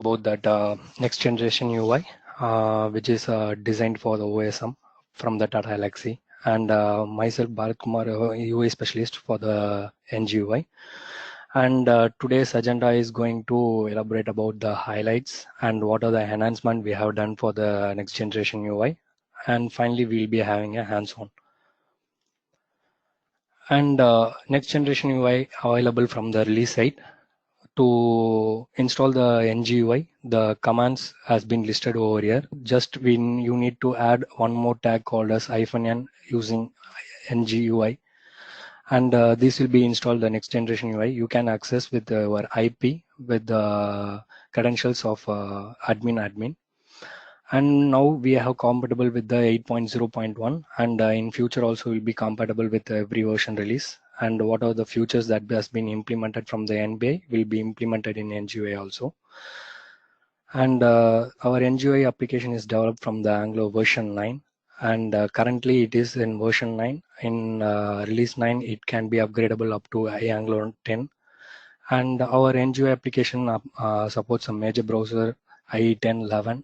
about that next generation UI, which is designed for the OSM from the Tata Elxsi, and myself Barath Kumar, UI specialist for the NGUI. And today's agenda is going to elaborate about the highlights and what are the enhancements we have done for the next generation UI. And finally, we'll be having a hands-on. And next generation UI available from the release site. To install the NGUI, the commands has been listed over here. Just when you need to add one more tag called as -n using NGUI, and this will be installed the next generation UI. You can access with your IP with the credentials of admin. And now we have compatible with the 8.0.1, and in future also will be compatible with every version release. And what are the features that has been implemented from the NBA will be implemented in NGUI also. And our NGUI application is developed from the Anglo version 9, and currently it is in version 9. In release 9, it can be upgradable up to Anglo 10. And our NGUI application supports a major browser IE 10.11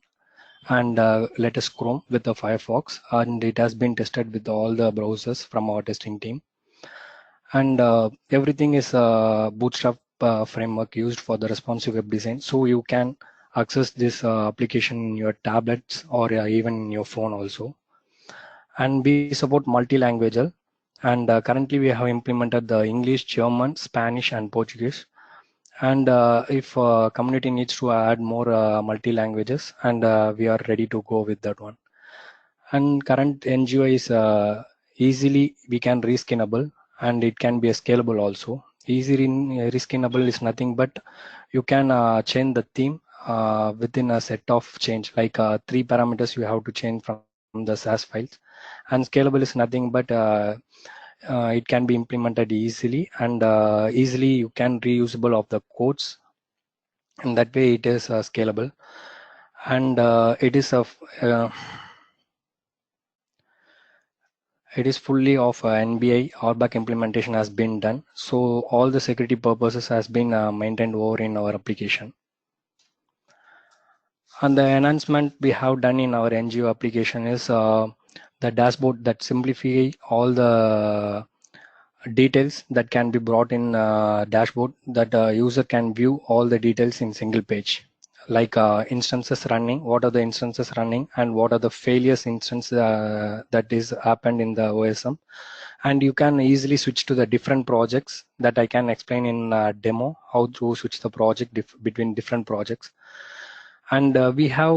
and latest Chrome with the Firefox, and it has been tested with all the browsers from our testing team. And everything is a Bootstrap framework used for the responsive web design, so you can access this application in your tablets or even in your phone also. And we support multi-language, and currently we have implemented the English, German, Spanish, and Portuguese. And if community needs to add more multi-languages, and we are ready to go with that one. And current NGUI is easily we can reskinnable, and it can be scalable also. Easy reskinnable is nothing but you can change the theme within a set of change, like 3 parameters you have to change from the SAS files. And scalable is nothing but it can be implemented easily, and easily you can reusable of the codes, and that way it is scalable. And it is fully of NBA RBAC implementation has been done, so all the security purposes has been maintained over in our application. And the enhancement we have done in our NGO application is the dashboard that simplify all the details that can be brought in dashboard, that user can view all the details in single page, like instances running, what are the instances running, and what are the failures instance that is happened in the OSM. And you can easily switch to the different projects that I can explain in demo, how to switch the project between different projects. And we have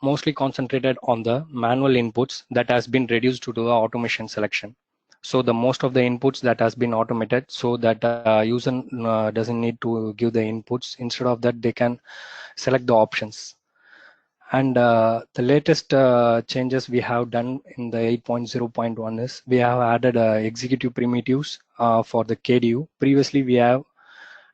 mostly concentrated on the manual inputs that has been reduced to the automation selection. So the most of the inputs that has been automated, so that user doesn't need to give the inputs. Instead of that, they can select the options. And the latest changes we have done in the 8.0.1 is we have added executive primitives for the KDU. Previously, we have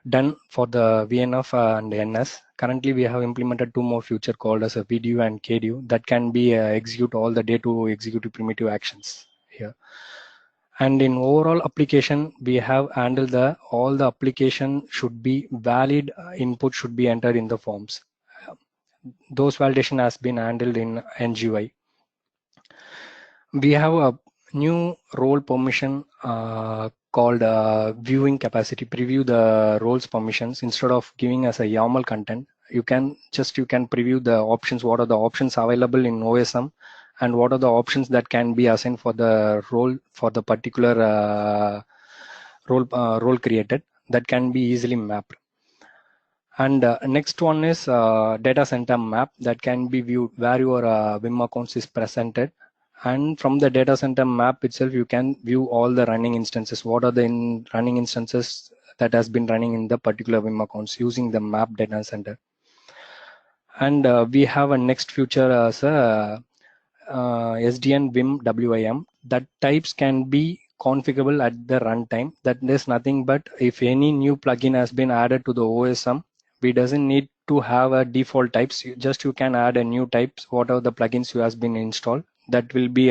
done for the VNF and NS. Currently, we have implemented 2 more features called as a VDU and KDU that can be execute all the day to executive primitive actions here. And in overall application, we have handled all the application should be valid input should be entered in the forms. Those validation has been handled in NGUI. We have a new role permission called viewing capacity. Preview the roles permissions instead of giving us a YAML content. You can preview the options. What are the options available in OSM, and what are the options that can be assigned for the role for the particular role created, that can be easily mapped. And next one is data center map that can be viewed where your Vim accounts is presented. And from the data center map itself, you can view all the running instances. What are the running instances that has been running in the particular Vim accounts using the map data center. And we have a next feature as a Sdn Vim WIM. That types can be configurable at the runtime. That is nothing but if any new plugin has been added to the OSM, we doesn't need to have a default types. You can add a new types, whatever the plugins you has been installed. That will be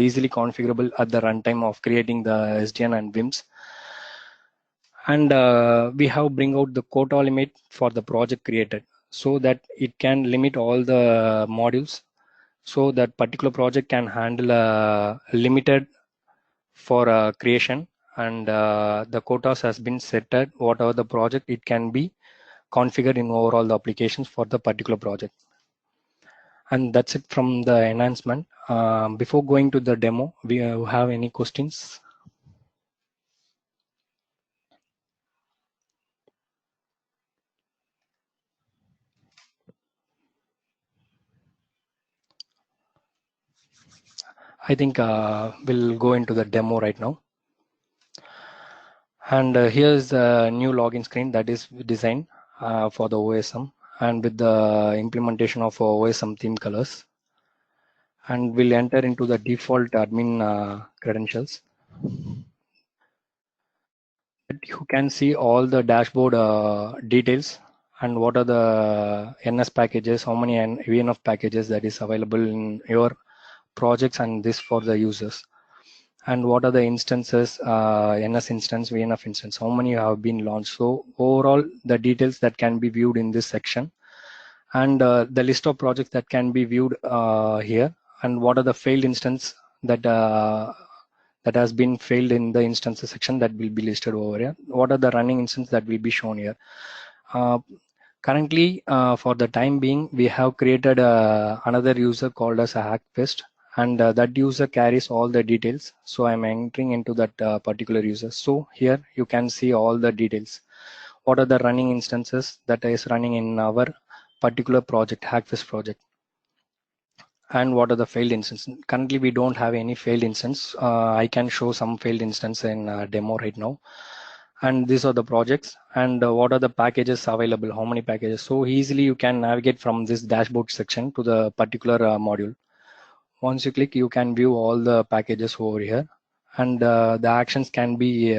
easily configurable at the runtime of creating the SDN and Vims. And we have bring out the quota limit for the project created. so that it can limit all the modules, so that particular project can handle limited for creation, and the quotas has been set at whatever the project it can be configured in overall the applications for the particular project. And that's it from the enhancement. Before going to the demo, we have any questions? I think we'll go into the demo right now. And here's the new login screen that is designed for the OSM, and with the implementation of OSM theme colors. And we'll enter into the default admin credentials. You can see all the dashboard details and what are the NS packages, how many VNF packages that is available in your projects, and this for the users. And what are the instances, NS instance, VNF instance, how many have been launched. So overall, the details that can be viewed in this section, and the list of projects that can be viewed here, and what are the failed instance that that has been failed in the instances section that will be listed over here. What are the running instances that will be shown here. Currently, for the time being, we have created another user called as a Hackfest, and that user carries all the details. So I'm entering into that particular user. So here you can see all the details. What are the running instances that is running in our particular project, Hackfest project, and what are the failed instances. Currently, we don't have any failed instance. I can show some failed instance in demo right now. And these are the projects, and what are the packages available, how many packages. So easily you can navigate from this dashboard section to the particular module. Once you click, you can view all the packages over here, and the actions can be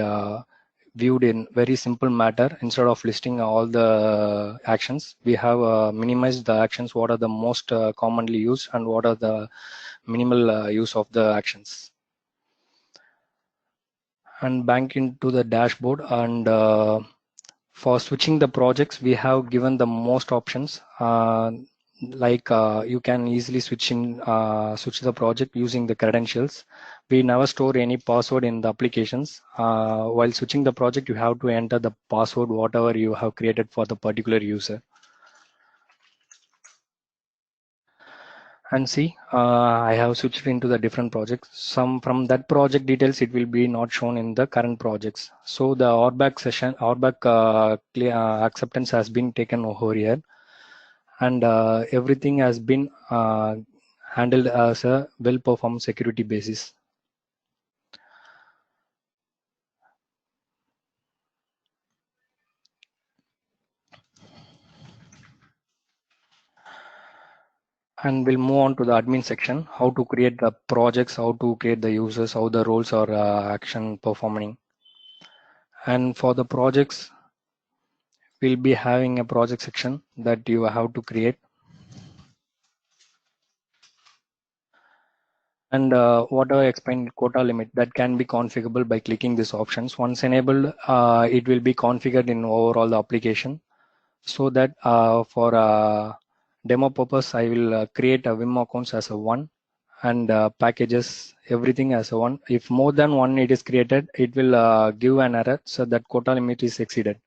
viewed in very simple matter. Instead of listing all the actions, we have minimized the actions, what are the most commonly used and what are the minimal use of the actions. And back into the dashboard, and for switching the projects, we have given the most options. You can easily switch the project using the credentials. We never store any password in the applications. While switching the project, you have to enter the password whatever you have created for the particular user. And see, I have switched into the different projects. Some from that project details, it will be not shown in the current projects. So the RBAC session, RBAC acceptance has been taken over here, and everything has been handled as a well-performed security basis. And we'll move on to the admin section, how to create the projects, how to create the users, how the roles are action performing. And for the projects, we'll be having a project section that you have to create. And what I explained, quota limit, that can be configurable by clicking these options. Once enabled, it will be configured in overall the application. So that for demo purpose, I will create a Vim accounts as a one, and packages everything as a one. If more than one it is created, it will give an error, so that quota limit is exceeded.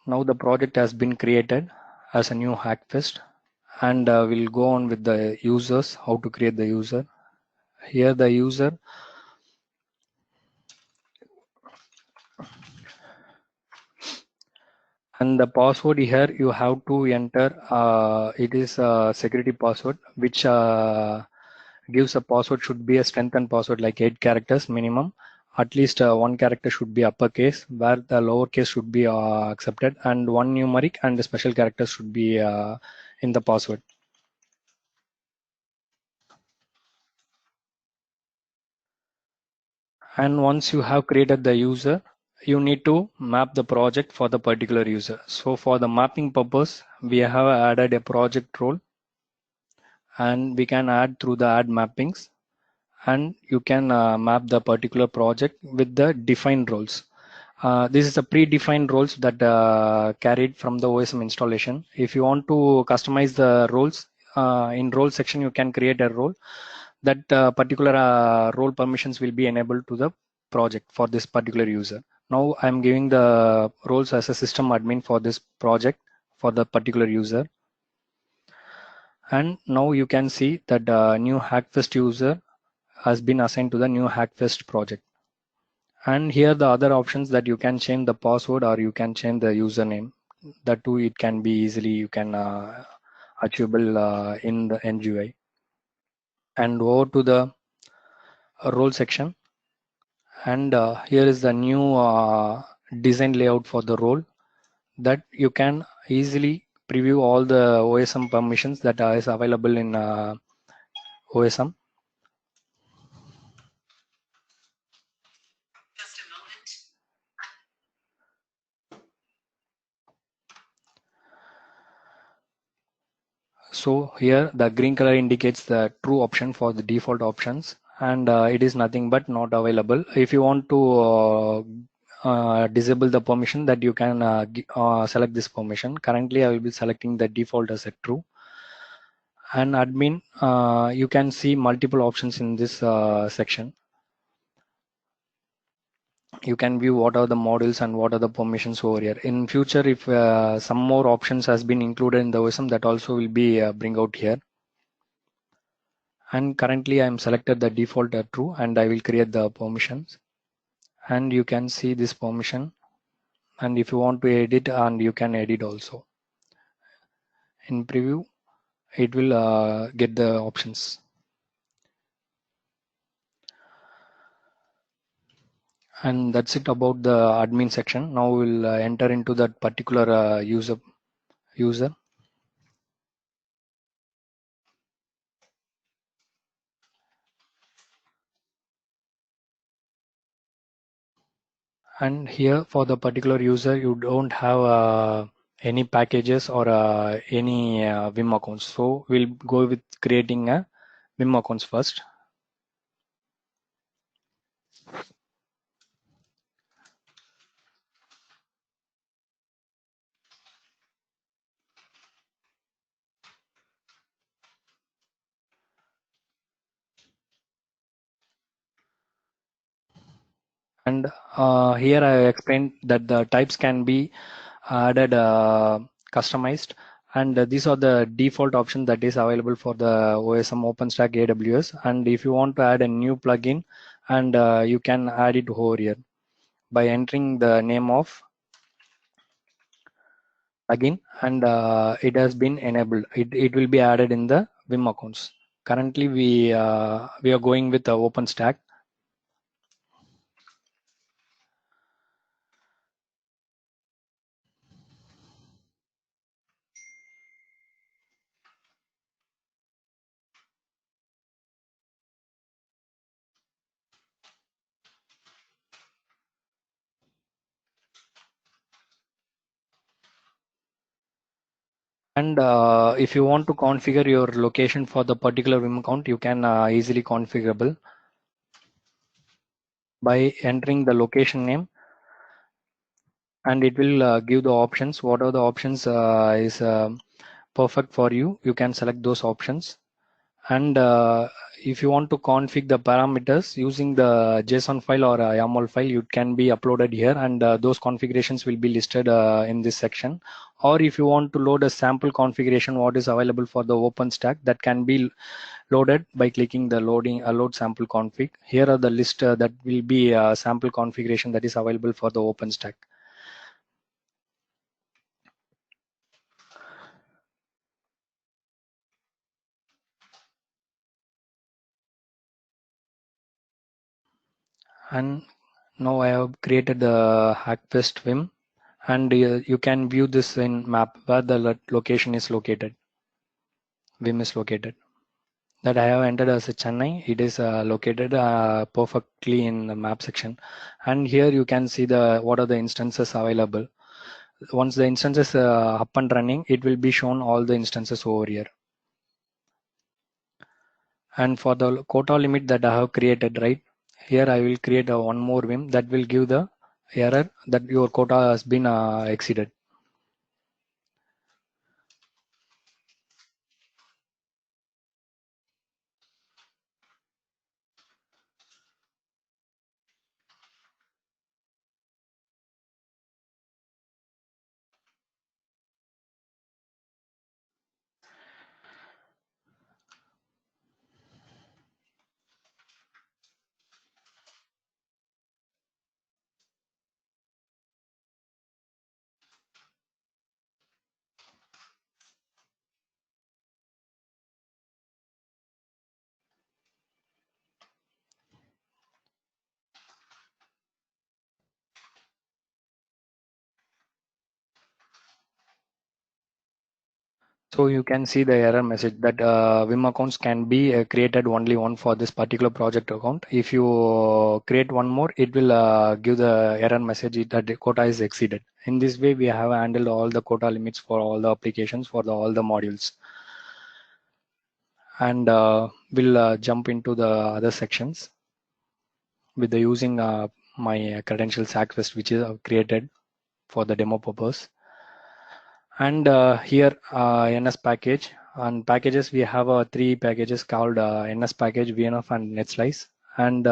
Now the project has been created as a new Hackfest, and we'll go on with the users, how to create the user. Here the user, and the password here you have to enter. It is a security password, which gives a password should be a strengthened password, like 8 characters minimum. At least one character should be uppercase, where the lowercase should be accepted, and one numeric and the special character should be in the password. And once you have created the user, you need to map the project for the particular user. So for the mapping purpose, we have added a project role, and we can add through the add mappings, and you can map the particular project with the defined roles. this is a predefined roles that carried from the OSM installation. If you want to customize the roles, in role section you can create a role. That particular role permissions will be enabled to the project for this particular user. Now I'm giving the roles as a system admin for this project for the particular user. And now you can see that new Hackfest user has been assigned to the new Hackfest project. And here the other options that you can change the password or you can change the username. That too, it can be easily you can achievable in the NGUI. And over to the role section. And here is the new design layout for the role that you can easily preview all the OSM permissions that is available in OSM. So here the green color indicates the true option for the default options, and it is nothing but not available. If you want to disable the permission, that you can select this permission. Currently I will be selecting the default as a true. And admin, you can see multiple options in this section. You can view what are the models and what are the permissions over here. In future, if some more options has been included in the OSM, that also will be bring out here. And currently I am selected the default true, and I will create the permissions. And you can see this permission, and if you want to edit, and you can edit also. In preview, it will get the options. And that's it about the admin section. Now we'll enter into that particular user. And here for the particular user, you don't have any packages or any Vim accounts. So we'll go with creating a Vim accounts first. And here I explained that the types can be added, customized, and these are the default options that is available for the OSM OpenStack AWS. And if you want to add a new plugin, and you can add it over here by entering the name of plugin, and it has been enabled. It will be added in the Vim accounts. Currently we are going with the OpenStack. And if you want to configure your location for the particular Vim account, you can easily configurable by entering the location name, and it will give the options. What are the options is perfect for you. You can select those options. And if you want to configure the parameters using the JSON file or a YAML file, it can be uploaded here, and those configurations will be listed in this section. Or if you want to load a sample configuration, what is available for the OpenStack, that can be loaded by clicking the load sample config. Here are the list that will be sample configuration that is available for the OpenStack. And now I have created the Hackfest Vim, and you can view this in map where the location is located. Vim is located. That I have entered as a Chennai. It is located perfectly in the map section. And here you can see the what are the instances available. Once the instances up and running, it will be shown all the instances over here. And for the quota limit that I have created, right here, I will create a one more Vim that will give the error that your quota has been exceeded. So you can see the error message that Vim accounts can be created only one for this particular project account. If you create one more, it will give the error message that the quota is exceeded. In this way, we have handled all the quota limits for all the applications for all the modules. And we'll jump into the other sections with the using my credentials Hackfest, which is created for the demo purpose. And here NS package, and packages we have three packages called NS package, VNF and NetSlice. And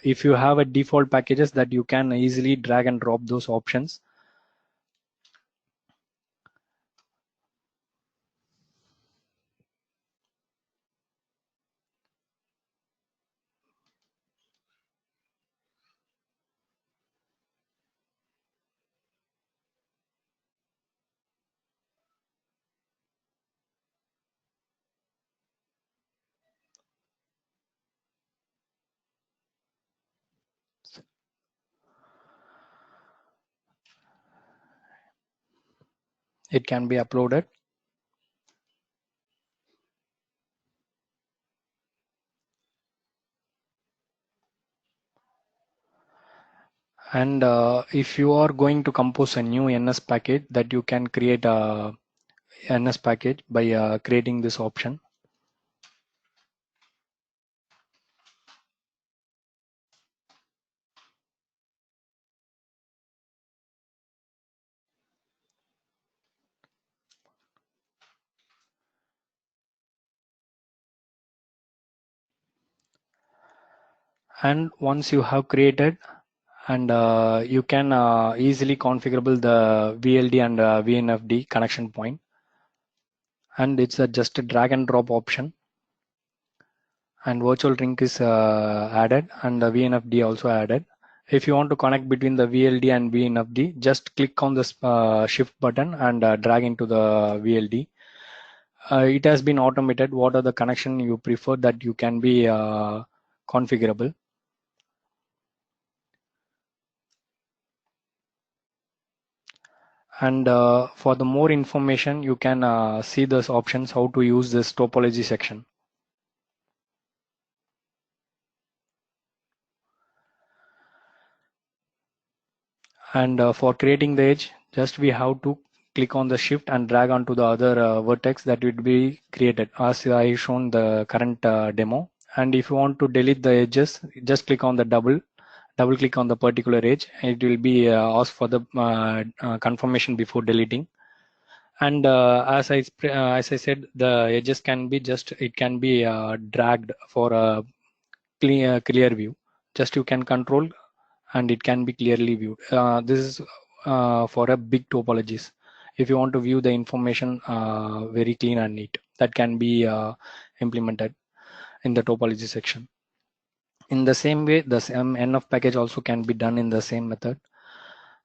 if you have a default packages that you can easily drag and drop those options. It can be uploaded. And if you are going to compose a new NS package, that you can create a NS package by creating this option. And once you have created, and you can easily configurable the VLD and VNFD connection point, and it's just a drag and drop option, and virtual link is added, and the VNFD also added. If you want to connect between the VLD and VNFD, just click on this shift button and drag into the VLD. It has been automated. What are the connection you prefer that you can be configurable. And for the more information, you can see those options, how to use this topology section. And for creating the edge, just we have to click on the shift and drag onto the other vertex that will be created as I shown the current demo. And if you want to delete the edges, just click on the double click on the particular edge. It will be asked for the confirmation before deleting. And as I said, the edges can be it can be dragged for a clear view. Just you can control, and it can be clearly viewed. This is for a big topologies. If you want to view the information very clean and neat, that can be implemented in the topology section. In the same way, the same NF package also can be done in the same method.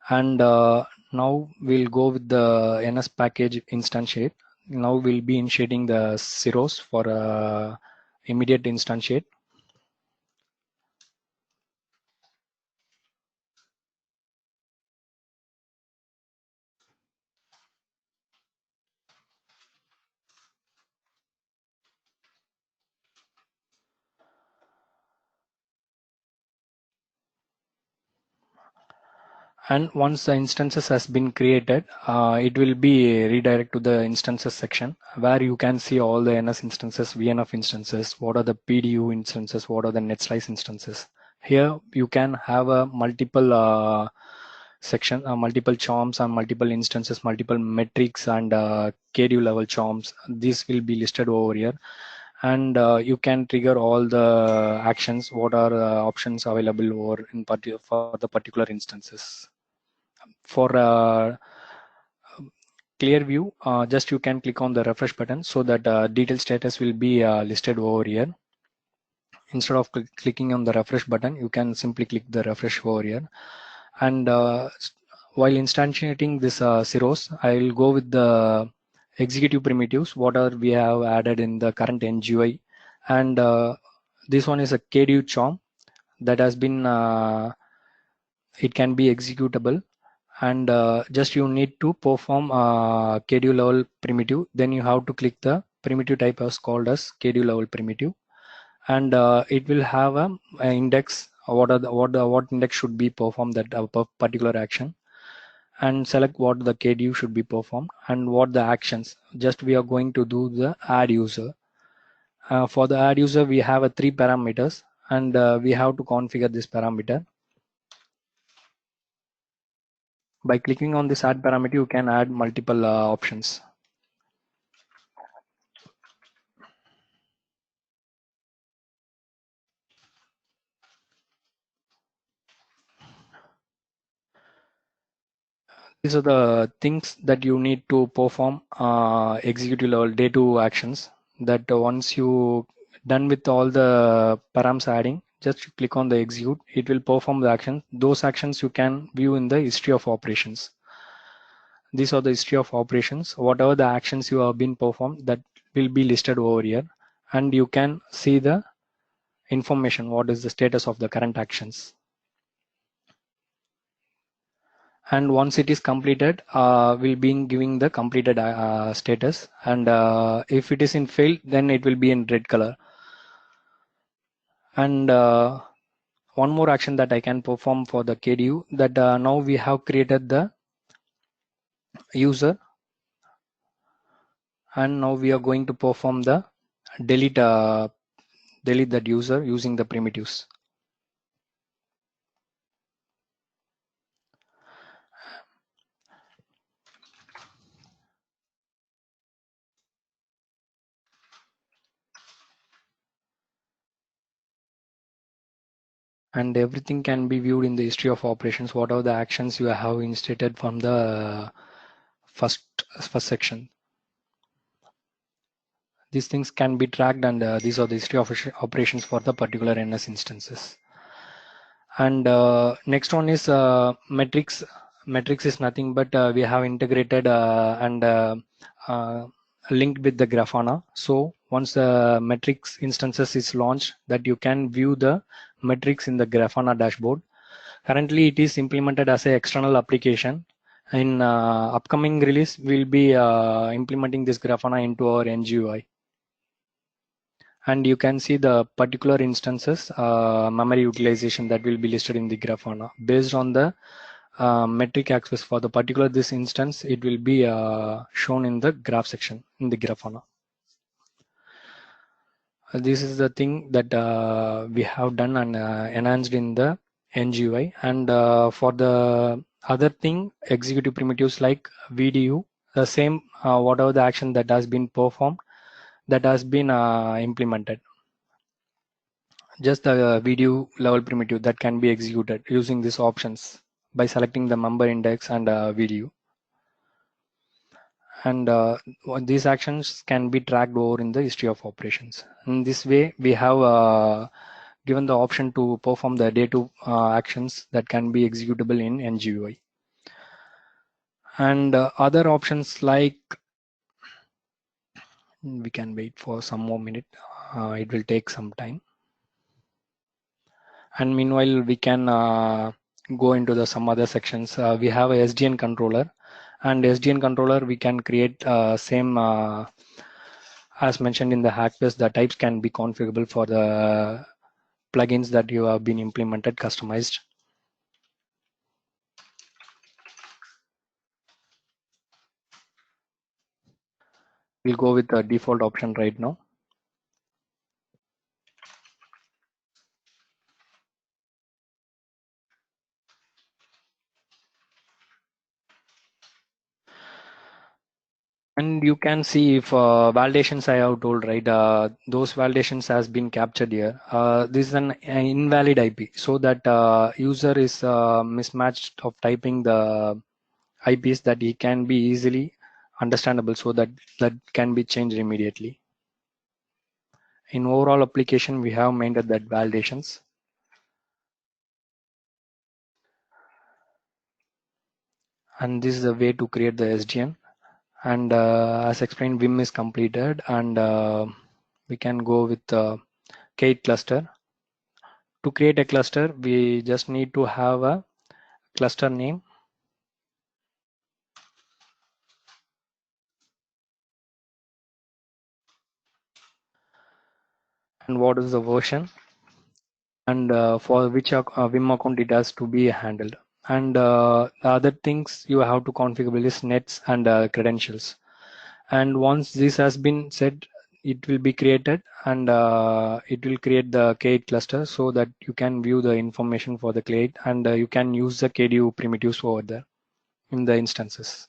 And now we'll go with the NS package instantiate. Now we'll be initiating the zeros for immediate instantiate. And once the instances has been created, it will be redirect to the instances section where you can see all the NS instances, VNF instances, what are the PDU instances, what are the NetSlice instances. Here you can have a multiple section, multiple charms and multiple instances, multiple metrics and KDU level charms. This will be listed over here, and you can trigger all the actions. What are options available over in for the particular instances. For clear view, just you can click on the refresh button so that detailed status will be listed over here. Instead of clicking on the refresh button, you can simply click the refresh over here. And while instantiating this zeros, I will go with the executive primitives, what are we have added in the current NGUI. And this one is a KDU charm that has been, it can be executable. And just you need to perform KDU level primitive. Then you have to click the primitive type as called as KDU level primitive, and it will have a index. What index should be performed that particular action, and select what the KDU should be performed and what the actions. Just we are going to do the add user. For the add user, we have a 3 parameters, and we have to configure this parameter. By clicking on this add parameter, you can add multiple options. These are the things that you need to perform executive level day 2 actions, that once you done with all the params adding, just click on the execute. It will perform the action. Those actions you can view in the history of operations. These are the history of operations. Whatever the actions you have been performed, that will be listed over here, and you can see the information, what is the status of the current actions. And once it is completed, we'll be giving the completed status, and if it is in failed, then it will be in red color. And one more action that I can perform for the KDU, that now we have created the user, and now we are going to perform the delete that user using the primitives. And everything can be viewed in the history of operations, what are the actions you have instated from the first section. These things can be tracked, and these are the history of operations for the particular NS instances. And next one is metrics. Metrics is nothing but we have integrated and linked with the Grafana. So once the metrics instances is launched, that you can view the metrics in the Grafana dashboard. Currently, it is implemented as an external application. In upcoming release, we'll be implementing this Grafana into our NGUI. And you can see the particular instances memory utilization that will be listed in the Grafana based on the metric access for the particular this instance. It will be shown in the graph section in the Grafana. This is the thing that we have done and enhanced in the NGUI. And for the other thing, executive primitives like VDU, the same whatever the action that has been performed, that has been implemented. Just the video level primitive that can be executed using these options by selecting the member index and video. And these actions can be tracked over in the history of operations. In this way, we have given the option to perform the day 2 actions that can be executable in NGUI. And other options like, we can wait for some more minute. It will take some time. And meanwhile, we can go into the some other sections. We have a Sdn controller, and Sdn controller we can create same as mentioned in the Hackfest. The types can be configurable for the plugins that you have been implemented, customized. We'll go with the default option right now. And you can see if validations I have told, right? Those validations has been captured here. This is an invalid IP, so that user is mismatched of typing the IPs that he can be easily understandable, so that that can be changed immediately. In overall application, we have maintained that validations. And this is the way to create the SDN. And as explained, Vim is completed, and we can go with the K8 cluster. To create a cluster, we just need to have a cluster name, and what is the version, and for which Vim account it has to be handled. And the other things you have to configure is nets and credentials. And once this has been set, it will be created, and it will create the K8 cluster, so that you can view the information for the K8, and you can use the KDU primitives over there in the instances.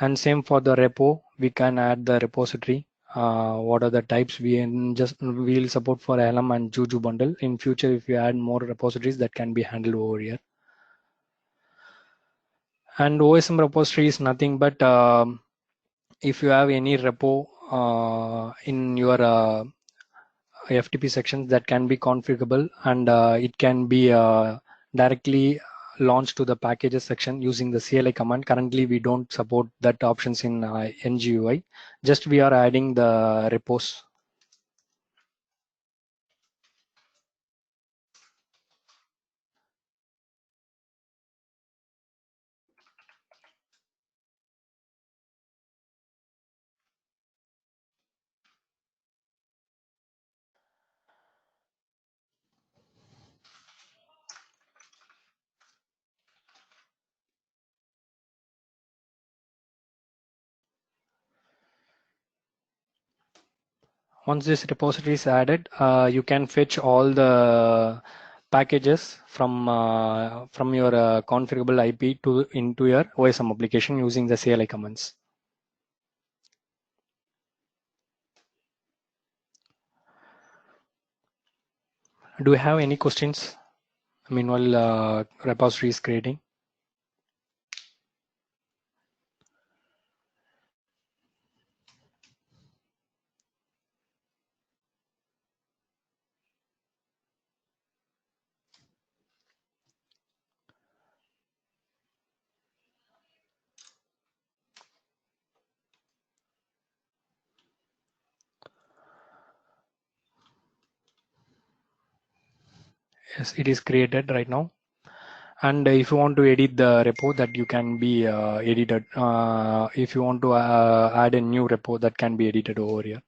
And same for the repo, we can add the repository. What are the types we'll support for LM and Juju bundle. In future, if you add more repositories, that can be handled over here. And OSM repository is nothing but if you have any repo in your FTP sections, that can be configurable, and it can be directly launched to the packages section using the CLI command. Currently, we don't support that options in NGUI. Just we are adding the repos. Once this repository is added, you can fetch all the packages from your configurable IP to into your OSM application using the CLI commands. Do you have any questions? Meanwhile, repository is creating. Yes, it is created right now. And if you want to edit the repo, that you can be edited. If you want to add a new repo, that can be edited over here.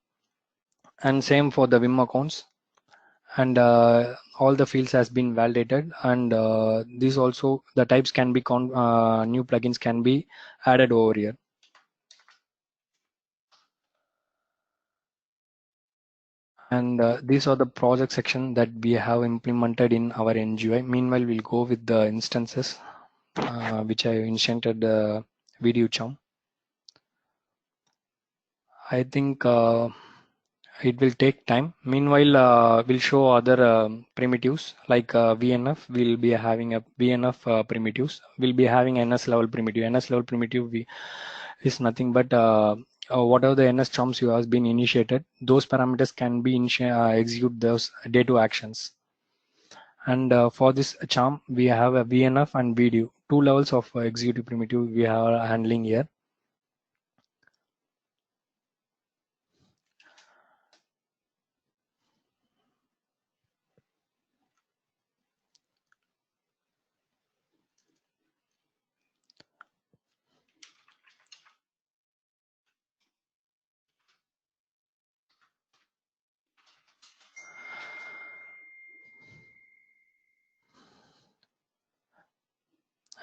And same for the Vim accounts. And all the fields has been validated. And these also, the types can be new plugins can be added over here. And these are the project section that we have implemented in our NGI. Meanwhile, we'll go with the instances which I instanted video charm. I think it will take time. Meanwhile, we'll show other primitives like VNF. We'll be having a VNF primitives. We'll be having NS level primitive. NS level primitive is nothing but whatever the NS charms you have been initiated, those parameters can be execute those day to actions. And for this charm, we have a VNF and VDU. Two levels of executive primitive we are handling here.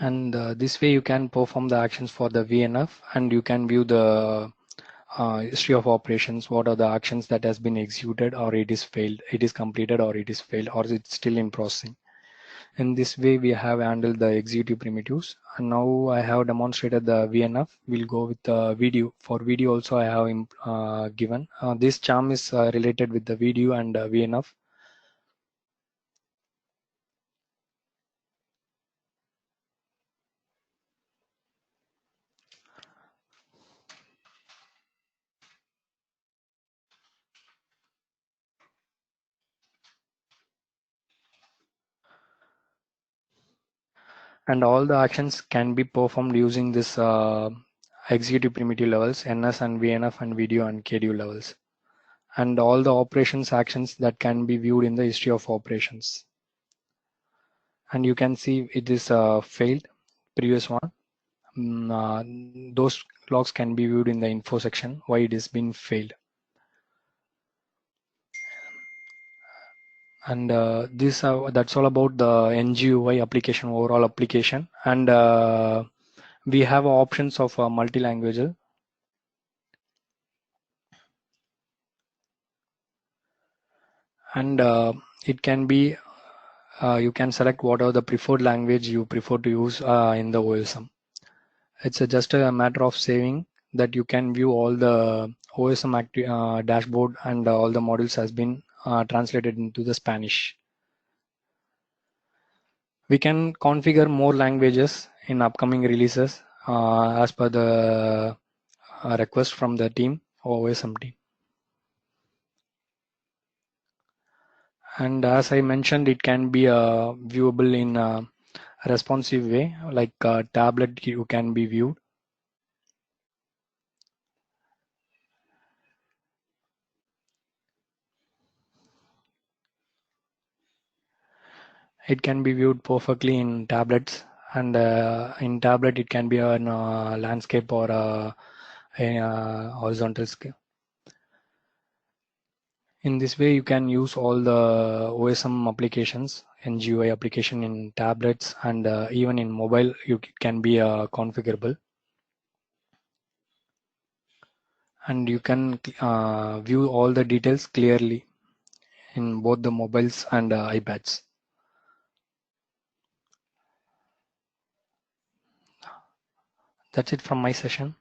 And this way you can perform the actions for the VNF, and you can view the history of operations. What are the actions that has been executed, or it is failed, it is completed, or it is failed, or it's still in processing. In this way, we have handled the executive primitives. And now I have demonstrated the VNF. We'll go with the video. For video also I have given. This charm is related with the video and VNF. And all the actions can be performed using this executive primitive levels, NS and VNF and video and KDU levels. And all the operations actions that can be viewed in the history of operations. And you can see it is failed, previous one. Those logs can be viewed in the info section, why it has been failed. And that's all about the NGUI application, overall application. And we have options of multi-language. And it can be you can select whatever the preferred language you prefer to use in the OSM. It's just a matter of saving that you can view all the OSM dashboard, and all the modules has been translated into the Spanish. We can configure more languages in upcoming releases as per the request from the team or OSM team. And as I mentioned, it can be viewable in a responsive way, like tablet you can be viewed. It can be viewed perfectly in tablets, and in tablet it can be a landscape or a horizontal scale. In this way, you can use all the OSM applications, NGUI application in tablets, and even in mobile, it can be configurable. And you can view all the details clearly in both the mobiles and iPads. That's it from my session.